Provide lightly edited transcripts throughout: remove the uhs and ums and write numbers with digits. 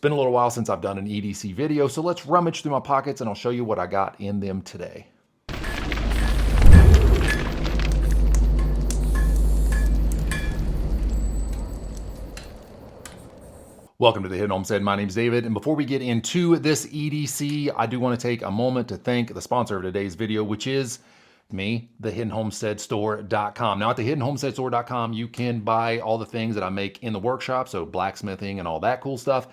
been a little while since I've done an EDC video, so let's rummage through my pockets and I'll show you what I got in them today. Welcome to the Hidden Homestead. My name is David, and before we get into this EDC, I do want to take a moment to thank the sponsor of today's video, which is me, thehiddenhomesteadstore.com. Now at thehiddenhomesteadstore.com, you can buy all the things that I make in the workshop, so blacksmithing and all that cool stuff.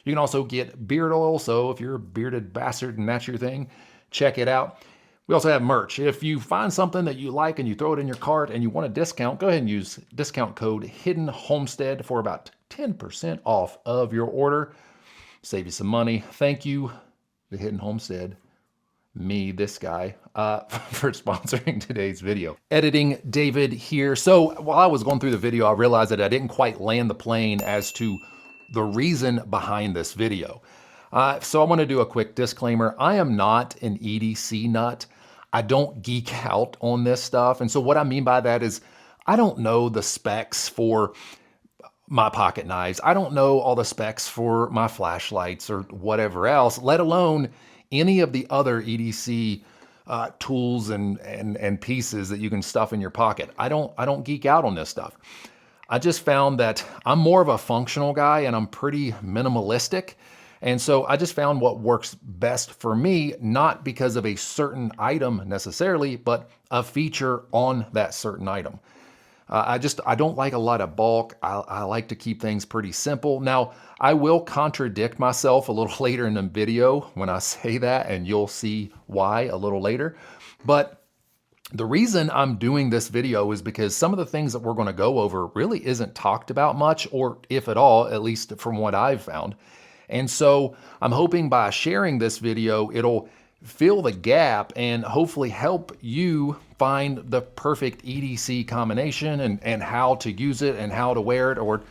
You can also get beard oil, so if you're a bearded bastard and that's your thing, check it out. We also have merch. If you find something that you like and you throw it in your cart and you want a discount, go ahead and use discount code Hidden Homestead for about 10% off of your order. Save you some money. Thank you, the Hidden Homestead, me, this guy, for sponsoring today's video. Editing David here. So while I was going through the video, I realized that I didn't quite land the plane as to the reason behind this video. So I want to do a quick disclaimer. I am not an EDC nut. I don't geek out on this stuff. And so what I mean by that is I don't know the specs for my pocket knives. I don't know all the specs for my flashlights or whatever else, let alone any of the other EDC tools and pieces that you can stuff in your pocket. I don't geek out on this stuff. I just found that I'm more of a functional guy and I'm pretty minimalistic. And so I just found what works best for me, not because of a certain item necessarily, but a feature on that certain item. I don't like a lot of bulk. I like to keep things pretty simple. Now, I will contradict myself a little later in the video when I say that, and you'll see why a little later. But the reason I'm doing this video is because some of the things that we're going to go over really isn't talked about much, or if at all, at least from what I've found. And so I'm hoping by sharing this video, it'll fill the gap and hopefully help you find the perfect EDC combination and how to use it and how to wear it or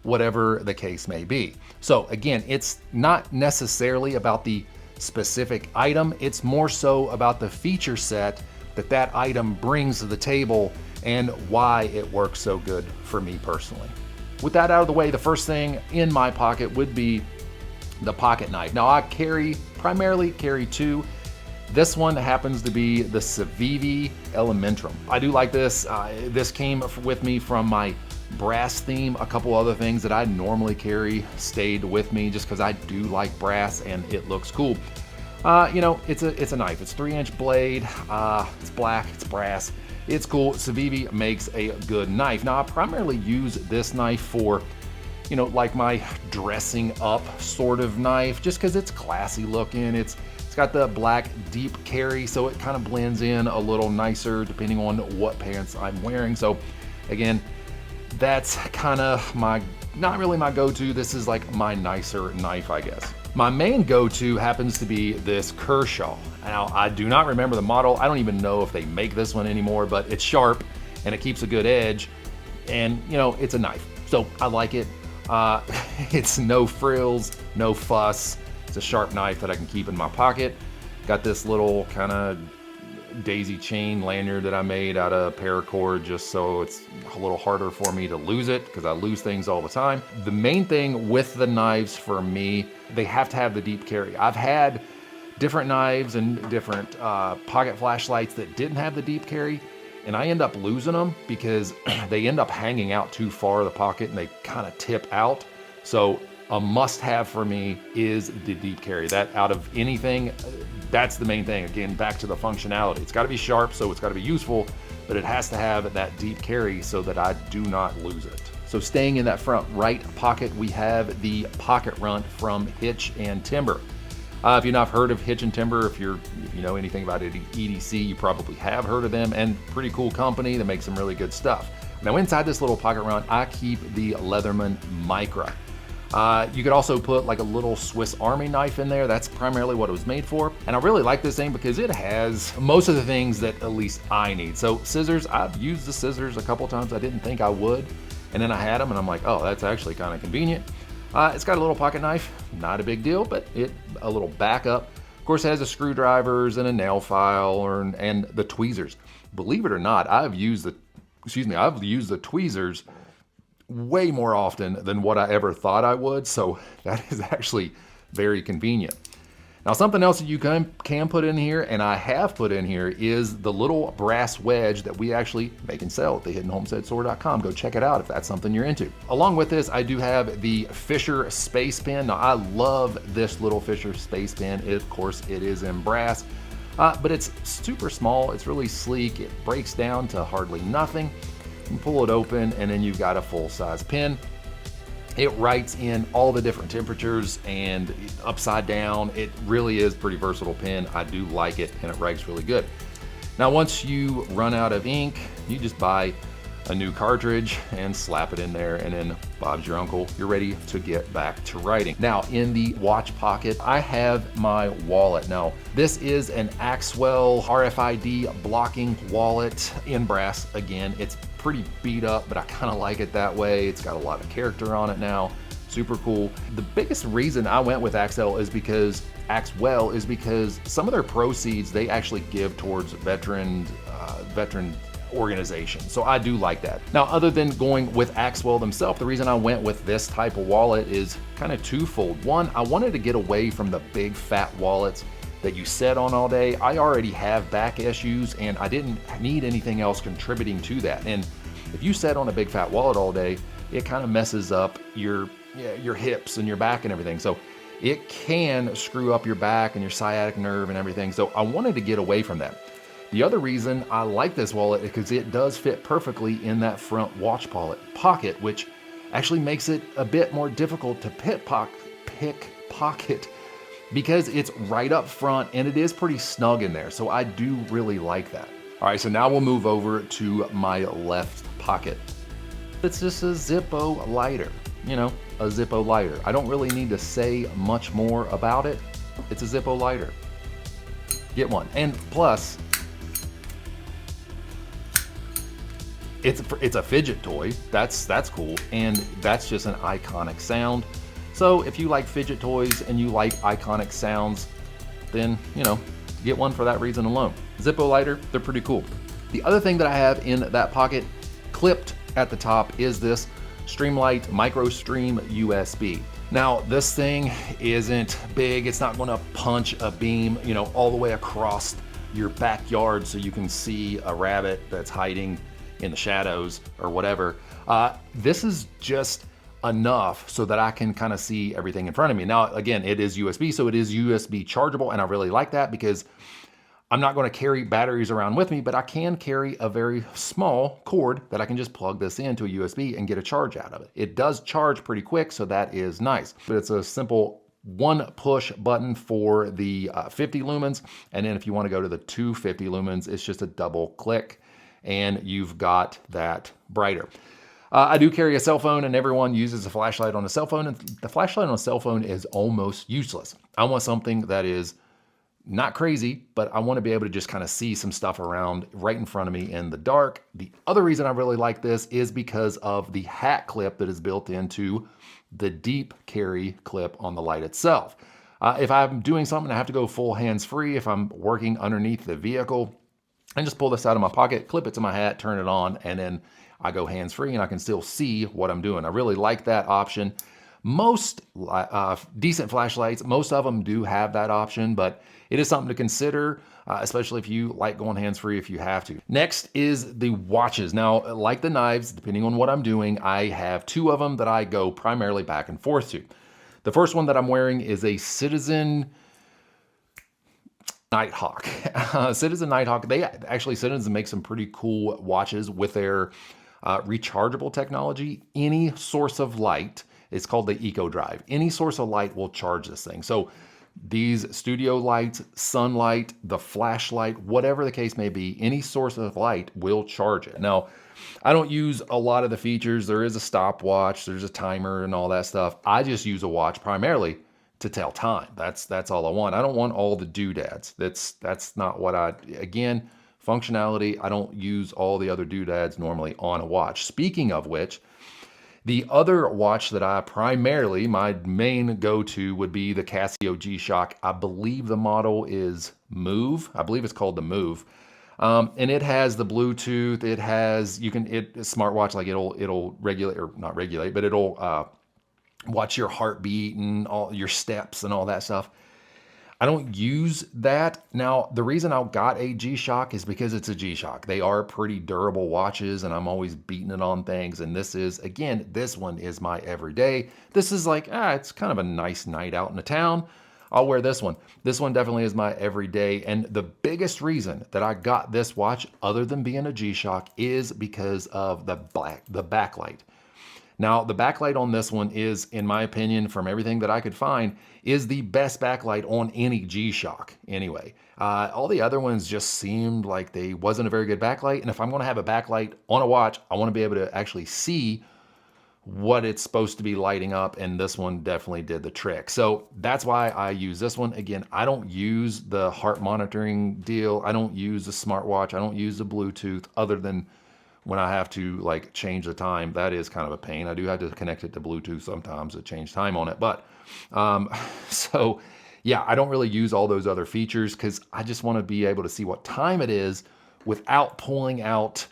whatever the case may be. So again, it's not necessarily about the specific item. It's more so about the feature set that item brings to the table and why it works so good for me personally. With that out of the way, the first thing in my pocket would be the pocket knife. Now I primarily carry two. This one happens to be the Civivi Elementrum. I do like this. This came with me from my brass theme. A couple other things that I normally carry stayed with me just because I do like brass and it looks cool. You know, it's a knife. It's 3-inch blade. It's black. It's brass. It's cool. Civivi makes a good knife. Now I primarily use this knife for, you know, like my dressing up sort of knife, just because it's classy looking. It's got the black deep carry, so it kind of blends in a little nicer depending on what pants I'm wearing. So again, that's kind of not really my go-to. This is like my nicer knife, I guess. My main go-to happens to be this Kershaw. Now, I do not remember the model. I don't even know if they make this one anymore, but it's sharp and it keeps a good edge. And you know, it's a knife, so I like it. It's no frills, no fuss. It's a sharp knife that I can keep in my pocket. Got this little kind of daisy chain lanyard that I made out of paracord just so it's a little harder for me to lose it because I lose things all the time. The main thing with the knives for me, they have to have the deep carry. I've had different knives and different pocket flashlights that didn't have the deep carry, and I end up losing them because they end up hanging out too far of the pocket and they kind of tip out. So a must-have for me is the deep carry. That out of anything, that's the main thing. Again, back to the functionality. It's got to be sharp, so it's got to be useful, but it has to have that deep carry so that I do not lose it. So staying in that front right pocket, we have the Pocket Runt from Hitch and Timber. If you've not heard of Hitch and Timber, if you know anything about EDC, you probably have heard of them, and pretty cool company that makes some really good stuff. Now inside this little Pocket Runt, I keep the Leatherman Micra. You could also put like a little Swiss Army knife in there. That's primarily what it was made for. And I really like this thing because it has most of the things that at least I need. So scissors, I've used the scissors a couple times. I didn't think I would. And then I had them and I'm like, oh, that's actually kind of convenient. It's got a little pocket knife, not a big deal, but a little backup. Of course, it has the screwdrivers and a nail file and the tweezers. Believe it or not, I've used the tweezers way more often than what I ever thought I would. So that is actually very convenient. Now, something else that you can put in here, and I have put in here, is the little brass wedge that we actually make and sell at thehiddenhomesteadstore.com. Go check it out if that's something you're into. Along with this, I do have the Fisher Space Pen. Now, I love this little Fisher Space Pen. Of course, it is in brass, but it's super small. It's really sleek. It breaks down to hardly nothing. You can pull it open, and then you've got a full-size pen. It writes in all the different temperatures and upside down. It really is a pretty versatile pen. I do like it, and it writes really good. Now, once you run out of ink, you just buy a new cartridge and slap it in there, and then Bob's your uncle. You're ready to get back to writing. Now, in the watch pocket, I have my wallet. Now, this is an Axwell RFID blocking wallet in brass. Again, it's pretty beat up, but I kind of like it that way. It's got a lot of character on it now. Super cool. The biggest reason I went with Axwell is because some of their proceeds they actually give towards veteran organizations. So I do like that. Now, other than going with Axwell themselves, the reason I went with this type of wallet is kind of twofold. One, I wanted to get away from the big fat wallets that you sit on all day. I already have back issues and I didn't need anything else contributing to that. And if you sit on a big fat wallet all day, it kind of messes up your hips and your back and everything. So it can screw up your back and your sciatic nerve and everything. So I wanted to get away from that. The other reason I like this wallet is because it does fit perfectly in that front watch pocket, which actually makes it a bit more difficult to pickpocket because it's right up front and it is pretty snug in there. So I do really like that. All right, so now we'll move over to my left pocket. It's just a Zippo lighter, you know, a Zippo lighter. I don't really need to say much more about it. It's a Zippo lighter. Get one. And plus, it's a fidget toy. That's cool. And that's just an iconic sound. So if you like fidget toys and you like iconic sounds, then, you know, get one for that reason alone. Zippo lighter, they're pretty cool. The other thing that I have in that pocket, clipped at the top, is this Streamlight MicroStream USB. Now, this thing isn't big. It's not gonna punch a beam, you know, all the way across your backyard so you can see a rabbit that's hiding in the shadows or whatever. This is just enough so that I can kind of see everything in front of me. Now, again, it is USB, so it is USB chargeable, and I really like that because I'm not going to carry batteries around with me, but I can carry a very small cord that I can just plug this into a USB and get a charge out of it. It does charge pretty quick, so that is nice. But it's a simple one push button for the 50 lumens, and then if you want to go to the 250 lumens, it's just a double click, and you've got that brighter. I do carry a cell phone, and everyone uses a flashlight on a cell phone, and the flashlight on a cell phone is almost useless. I want something that is not crazy, but I want to be able to just kind of see some stuff around right in front of me in the dark. The other reason I really like this is because of the hat clip that is built into the deep carry clip on the light itself. If I'm doing something, I have to go full hands-free. If I'm working underneath the vehicle, I just pull this out of my pocket, clip it to my hat, turn it on, and then I go hands-free and I can still see what I'm doing. I really like that option. Most decent flashlights, most of them do have that option, but it is something to consider, especially if you like going hands-free if you have to. Next is the watches. Now, like the knives, depending on what I'm doing, I have two of them that I go primarily back and forth to. The first one that I'm wearing is a Citizen Nighthawk. Citizen Nighthawk, Citizen make some pretty cool watches with their rechargeable technology. Any source of light, it's called the Eco Drive. Any source of light will charge this thing. So these studio lights, sunlight, the flashlight, whatever the case may be, any source of light will charge it. Now, I don't use a lot of the features. There is a stopwatch, there's a timer and all that stuff. I just use a watch primarily to tell time. That's all I want. I don't want all the doodads. That's not what again, functionality, I don't use all the other doodads normally on a watch. Speaking of which, the other watch that I primarily, my main go-to would be the Casio G-Shock. I believe the model is Move. I believe it's called the Move. And it has the Bluetooth. It has, smartwatch, like it'll regulate, or not regulate, but it'll watch your heartbeat and all your steps and all that stuff. I don't use that. Now, the reason I got a G-Shock is because it's a G-Shock. They are pretty durable watches, and I'm always beating it on things. And this is, again, this one is my everyday. This is like, it's kind of a nice night out in the town. I'll wear this one. This one definitely is my everyday. And the biggest reason that I got this watch, other than being a G-Shock, is because of the backlight. Now, the backlight on this one is, in my opinion, from everything that I could find, is the best backlight on any G-Shock anyway. All the other ones just seemed like they wasn't a very good backlight. And if I'm going to have a backlight on a watch, I want to be able to actually see what it's supposed to be lighting up, and this one definitely did the trick. So that's why I use this one. Again, I don't use the heart monitoring deal. I don't use the smartwatch. I don't use the Bluetooth, other than when I have to like change the time. That is kind of a pain. I do have to connect it to Bluetooth sometimes to change time on it. But so yeah, I don't really use all those other features because I just want to be able to see what time it is without pulling out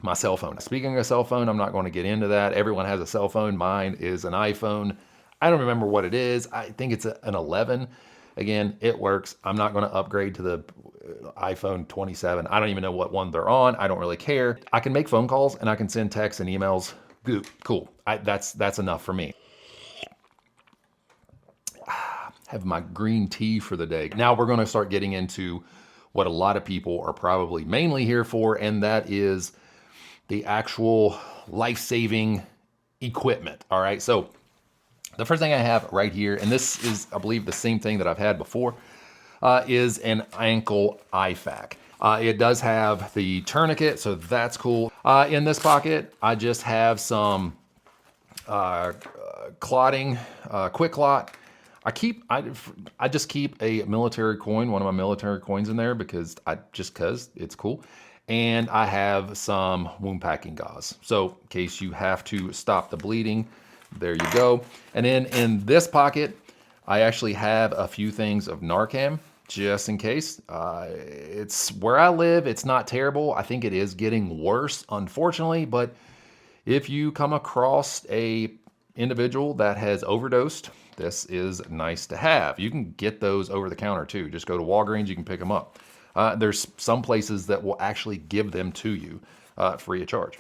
my cell phone. Speaking of cell phone, I'm not going to get into that. Everyone has a cell phone. Mine is an iPhone. I don't remember what it is. I think it's an 11. Again, it works. I'm not going to upgrade to the iPhone 27. I don't even know what one they're on. I don't really care. I can make phone calls and I can send texts and emails. Good, cool. That's enough for me. Have my green tea for the day. Now we're going to start getting into what a lot of people are probably mainly here for, and that is the actual life-saving equipment. All right, so the first thing I have right here, and this is, I believe, the same thing that I've had before, is an ankle IFAK. It does have the tourniquet, so that's cool. In this pocket, I just have some clotting, quick clot. I just keep a military coin, one of my military coins in there because it's cool. And I have some wound packing gauze. So in case you have to stop the bleeding, there you go. And then in this pocket, I actually have a few things of Narcan, just in case. It's where I live, it's not terrible. I think it is getting worse, unfortunately, but if you come across a individual that has overdosed, this is nice to have. You can get those over the counter too. Just go to Walgreens, you can pick them up. There's some places that will actually give them to you free of charge.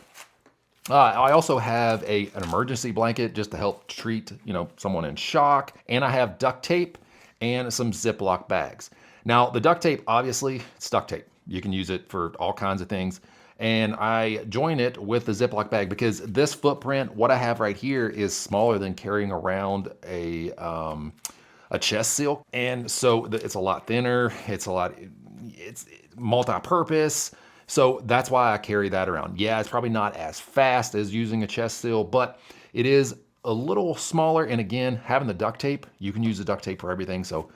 I also have an emergency blanket just to help treat, someone in shock. And I have duct tape and some Ziploc bags. Now, the duct tape, obviously, it's duct tape. You can use it for all kinds of things. And I join it with the Ziploc bag because this footprint, what I have right here, is smaller than carrying around a chest seal. And so it's a lot thinner. It's multi-purpose. So that's why I carry that around. Yeah, it's probably not as fast as using a chest seal, but it is a little smaller. And again, having the duct tape, you can use the duct tape for everything. So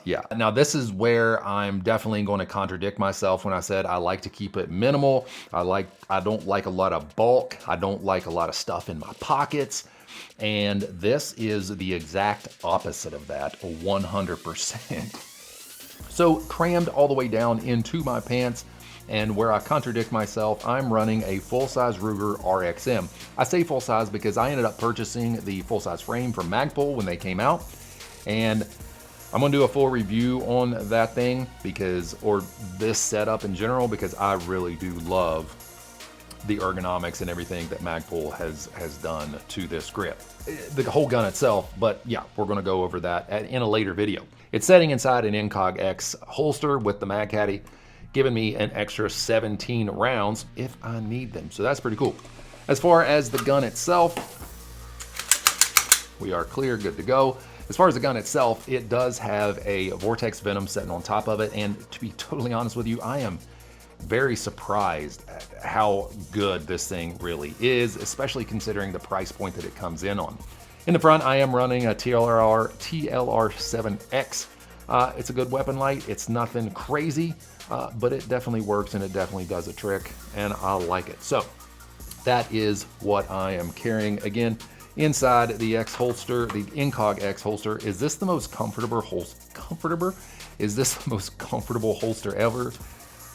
yeah. Now this is where I'm definitely going to contradict myself when I said I like to keep it minimal. I don't like a lot of bulk. I don't like a lot of stuff in my pockets. And this is the exact opposite of that, 100%. So crammed all the way down into my pants. And where I contradict myself, I'm running a full-size Ruger RXM. I say full-size because I ended up purchasing the full-size frame from Magpul when they came out. And I'm gonna do a full review on that thing or this setup in general, because I really do love the ergonomics and everything that Magpul has done to this grip. The whole gun itself, but yeah, we're gonna go over that in a later video. It's sitting inside an Incog X holster with the Mag Caddy, giving me an extra 17 rounds if I need them. So that's pretty cool. As far as the gun itself, we are clear, good to go. As far as the gun itself, it does have a Vortex Venom sitting on top of it. And to be totally honest with you, I am very surprised at how good this thing really is, especially considering the price point that it comes in on. In the front, I am running a TLR7X. It's a good weapon light. It's nothing crazy, but it definitely works and it definitely does a trick, and I like it. So that is what I am carrying. Again, inside the X holster, the Incog X holster. Is this the most comfortable holster ever?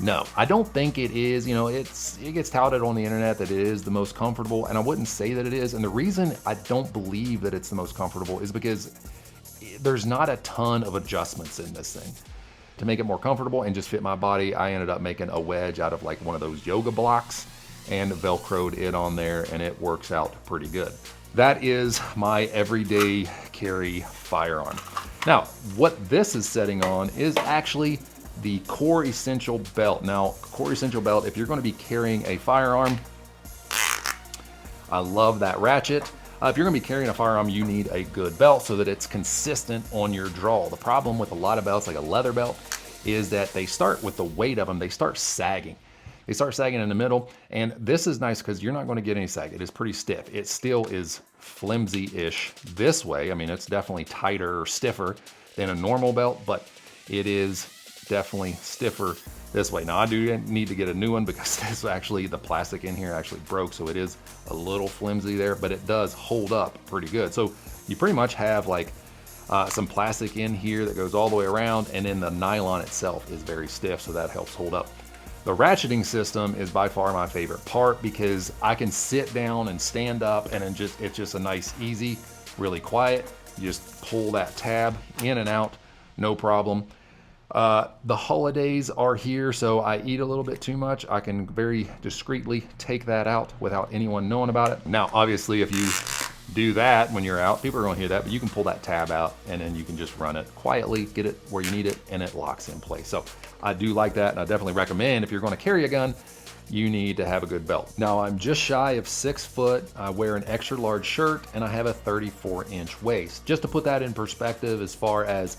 No, I don't think it is. You know, it gets touted on the internet that it is the most comfortable, and I wouldn't say that it is. And the reason I don't believe that it's the most comfortable is because there's not a ton of adjustments in this thing. To make it more comfortable and just fit my body, I ended up making a wedge out of like one of those yoga blocks and Velcroed it on there, and it works out pretty good. That is my everyday carry firearm. Now, what this is setting on is actually the Core Essential belt. Now, Core Essential belt, if you're going to be carrying a firearm, I love that ratchet. If you're going to be carrying a firearm, you need a good belt so that it's consistent on your draw. The problem with a lot of belts, like a leather belt, is that they start with the weight of them, they start sagging. They start sagging in the middle, and this is nice because you're not going to get any sag. It is pretty stiff. It still is flimsy-ish this way. I mean, it's definitely tighter or stiffer than a normal belt, but it is definitely stiffer this way. Now, I do need to get a new one because this actually, the plastic in here actually broke, so it is a little flimsy there, but it does hold up pretty good. So you pretty much have like some plastic in here that goes all the way around, and then the nylon itself is very stiff, so that helps hold up. The ratcheting system is by far my favorite part because I can sit down and stand up, and it's just a nice, easy, really quiet. You just pull that tab in and out, no problem. The holidays are here, so I eat a little bit too much. I can very discreetly take that out without anyone knowing about it. Now, obviously, if you do that when you're out, people are going to hear that, but you can pull that tab out and then you can just run it quietly, get it where you need it, and it locks in place. So I do like that, and I definitely recommend if you're going to carry a gun, you need to have a good belt. Now, I'm just shy of 6 foot. I wear an extra large shirt, and I have a 34-inch waist. Just to put that in perspective as far as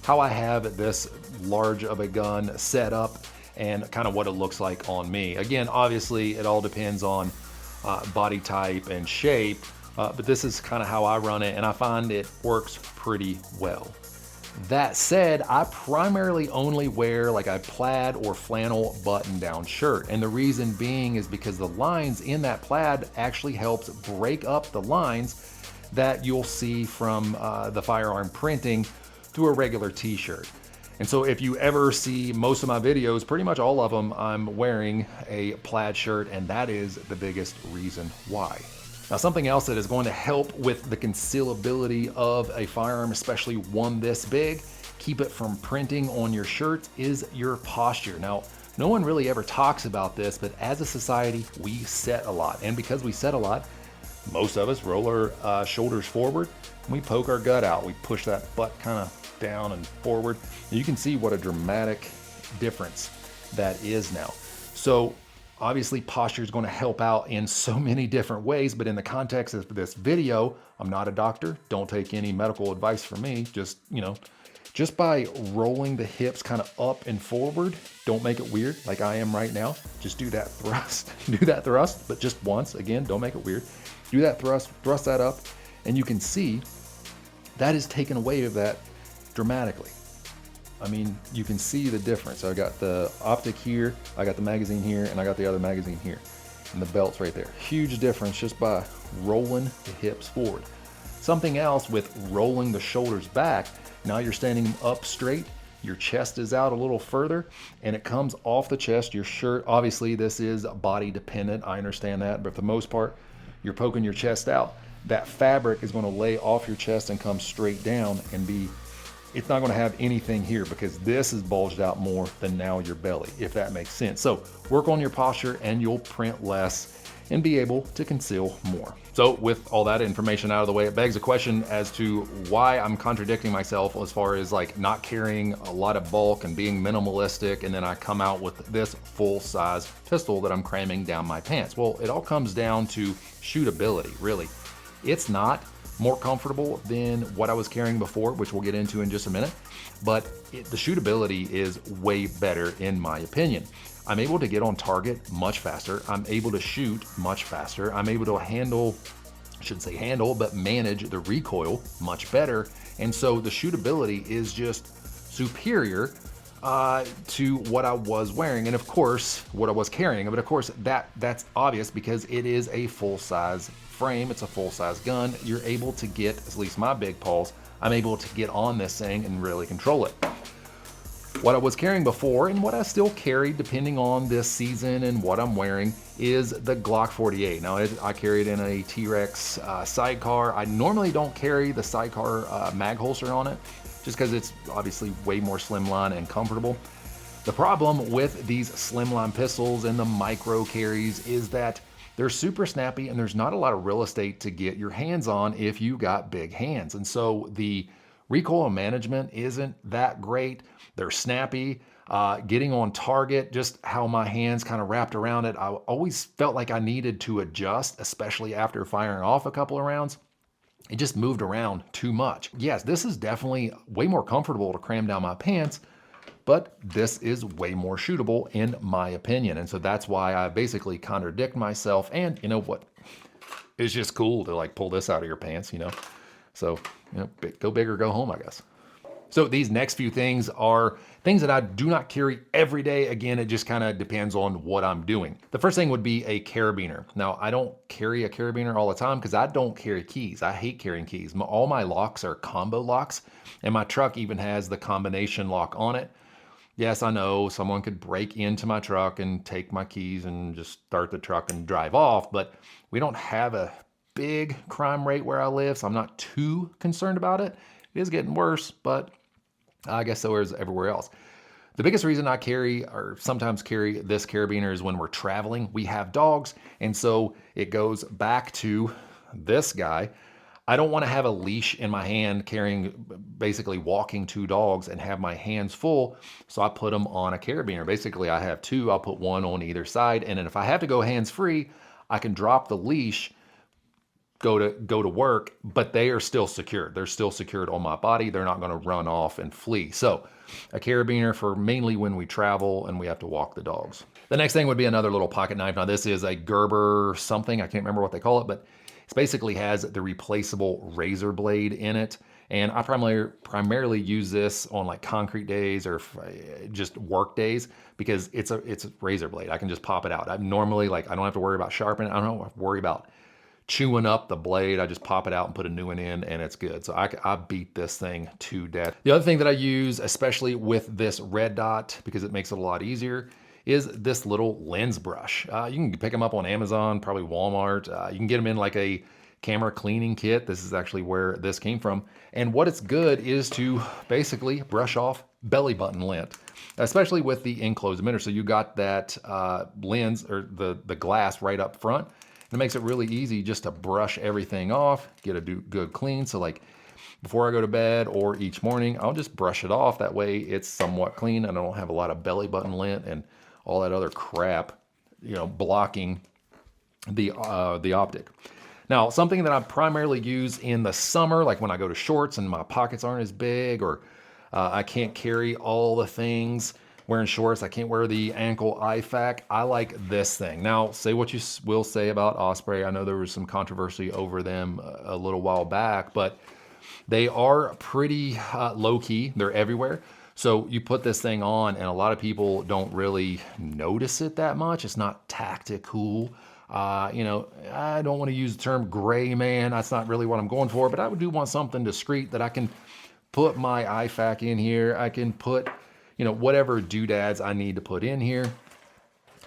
how I have this large of a gun set up and kind of what it looks like on me. Again, obviously, it all depends on body type and shape, but this is kind of how I run it, and I find it works pretty well. That said, I primarily only wear like a plaid or flannel button-down shirt, and the reason being is because the lines in that plaid actually helps break up the lines that you'll see from the firearm printing to a regular t-shirt. And so if you ever see most of my videos, pretty much all of them, I'm wearing a plaid shirt, and that is the biggest reason why. Now, something else that is going to help with the concealability of a firearm, especially one this big, keep it from printing on your shirts, is your posture. Now, no one really ever talks about this, but as a society, we sit a lot. And because we sit a lot, most of us roll our shoulders forward, and we poke our gut out. We push that butt kind of down and forward. You can see what a dramatic difference that is now. So obviously posture is going to help out in so many different ways, but in the context of this video, I'm not a doctor. Don't take any medical advice from me. Just, you know, just by rolling the hips kind of up and forward, don't make it weird like I am right now. Just do that thrust, do that thrust, but just once. Again, don't make it weird. Do that thrust that up, and you can see that is taken away of that dramatically. I mean, you can see the difference. I got the optic here, I got the magazine here, and I got the other magazine here. And the belt's right there. Huge difference just by rolling the hips forward. Something else with rolling the shoulders back, now you're standing up straight, your chest is out a little further, and it comes off the chest. Your shirt, obviously this is body dependent, I understand that, but for the most part, you're poking your chest out. That fabric is going to lay off your chest and come straight down and it's not going to have anything here because this is bulged out more than now your belly, if that makes sense. So work on your posture and you'll print less and be able to conceal more. So with all that information out of the way, it begs a question as to why I'm contradicting myself as far as like not carrying a lot of bulk and being minimalistic, and then I come out with this full-size pistol that I'm cramming down my pants. Well, it all comes down to shootability, really. It's not more comfortable than what I was carrying before, which we'll get into in just a minute, but the shootability is way better in my opinion. I'm able to get on target much faster. I'm able to shoot much faster. I'm able to handle, I shouldn't say handle, but manage the recoil much better. And so the shootability is just superior to what I was wearing. And of course, what I was carrying, but of course that's obvious because it is a full-size frame. It's a full-size gun. You're able to get, at least my big paws, I'm able to get on this thing and really control it. What I was carrying before and what I still carry depending on this season and what I'm wearing is the Glock 48. Now I carry it in a T-Rex sidecar. I normally don't carry the sidecar mag holster on it just because it's obviously way more slimline and comfortable. The problem with these slimline pistols and the micro carries is that they're super snappy and there's not a lot of real estate to get your hands on if you got big hands. And so the recoil management isn't that great. They're snappy. Getting on target, just how my hands kind of wrapped around it, I always felt like I needed to adjust, especially after firing off a couple of rounds. It just moved around too much. Yes, this is definitely way more comfortable to cram down my pants, but this is way more shootable in my opinion. And so that's why I basically contradict myself. And you know what? It's just cool to like pull this out of your pants, you know? So, you know, go big or go home, I guess. So these next few things are things that I do not carry every day. Again, it just kind of depends on what I'm doing. The first thing would be a carabiner. Now, I don't carry a carabiner all the time because I don't carry keys. I hate carrying keys. All my locks are combo locks, and my truck even has the combination lock on it. Yes, I know someone could break into my truck and take my keys and just start the truck and drive off, but we don't have a big crime rate where I live, so I'm not too concerned about it. It is getting worse, but I guess so is everywhere else. The biggest reason I carry or sometimes carry this carabiner is when we're traveling. We have dogs, and so it goes back to this guy. I don't want to have a leash in my hand carrying, basically walking two dogs and have my hands full, so I put them on a carabiner. Basically, I have two. I'll put one on either side, and then if I have to go hands-free, I can drop the leash, go to work, but they are still secured. They're still secured on my body. They're not going to run off and flee. So a carabiner for mainly when we travel and we have to walk the dogs. The next thing would be another little pocket knife. Now this is a Gerber something. I can't remember what they call it, but it basically has the replaceable razor blade in it. And I primarily use this on like concrete days or just work days because it's a razor blade. I can just pop it out. I normally I don't have to worry about sharpening. I don't have to worry about chewing up the blade. I just pop it out and put a new one in and it's good. So I beat this thing to death. The other thing that I use, especially with this red dot, because it makes it a lot easier, is this little lens brush. You can pick them up on Amazon, probably Walmart. You can get them in like a camera cleaning kit. This is actually where this came from. And what it's good is to basically brush off belly button lint, especially with the enclosed emitter. So you got that lens or the glass right up front. It makes it really easy just to brush everything off, get a good clean. So like before I go to bed or each morning, I'll just brush it off. That way it's somewhat clean and I don't have a lot of belly button lint and all that other crap, you know, blocking the optic. Now, something that I primarily use in the summer, like when I go to shorts and my pockets aren't as big, or I can't carry all the things wearing shorts, I can't wear the ankle IFAK, I like this thing. Now, say what you will say about Osprey. I know there was some controversy over them a little while back, but they are pretty low-key. They're everywhere. So you put this thing on and a lot of people don't really notice it that much. It's not tactical. You know, I don't want to use the term gray man. That's not really what I'm going for, but I do want something discreet that I can put my IFAK in here. I can put, you know, whatever doodads I need to put in here.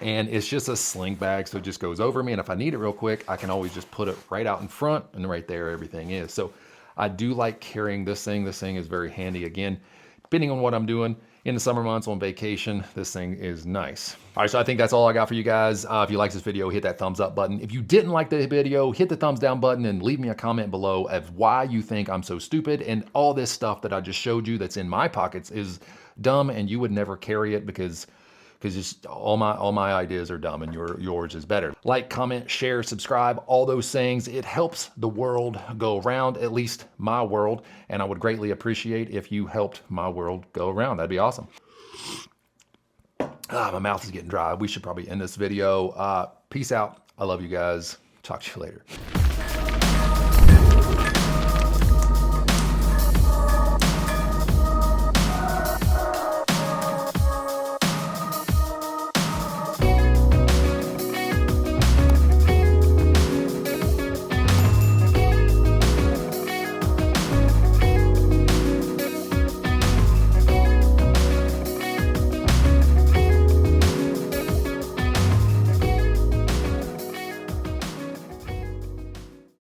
And it's just a sling bag, so it just goes over me. And if I need it real quick, I can always just put it right out in front, and right there everything is. So I do like carrying this thing. This thing is very handy. Again, depending on what I'm doing in the summer months on vacation, this thing is nice. All right, so I think that's all I got for you guys. If you like this video, hit that thumbs up button. If you didn't like the video, hit the thumbs down button and leave me a comment below of why you think I'm so stupid and all this stuff that I just showed you that's in my pockets is dumb and you would never carry it because just all my ideas are dumb and yours is better. Like, comment, share, subscribe, all those things. It helps the world go around, at least my world, and I would greatly appreciate if you helped my world go around. That'd be awesome. My mouth is getting dry. We should probably end this video. Peace out. I love you guys. Talk to you later.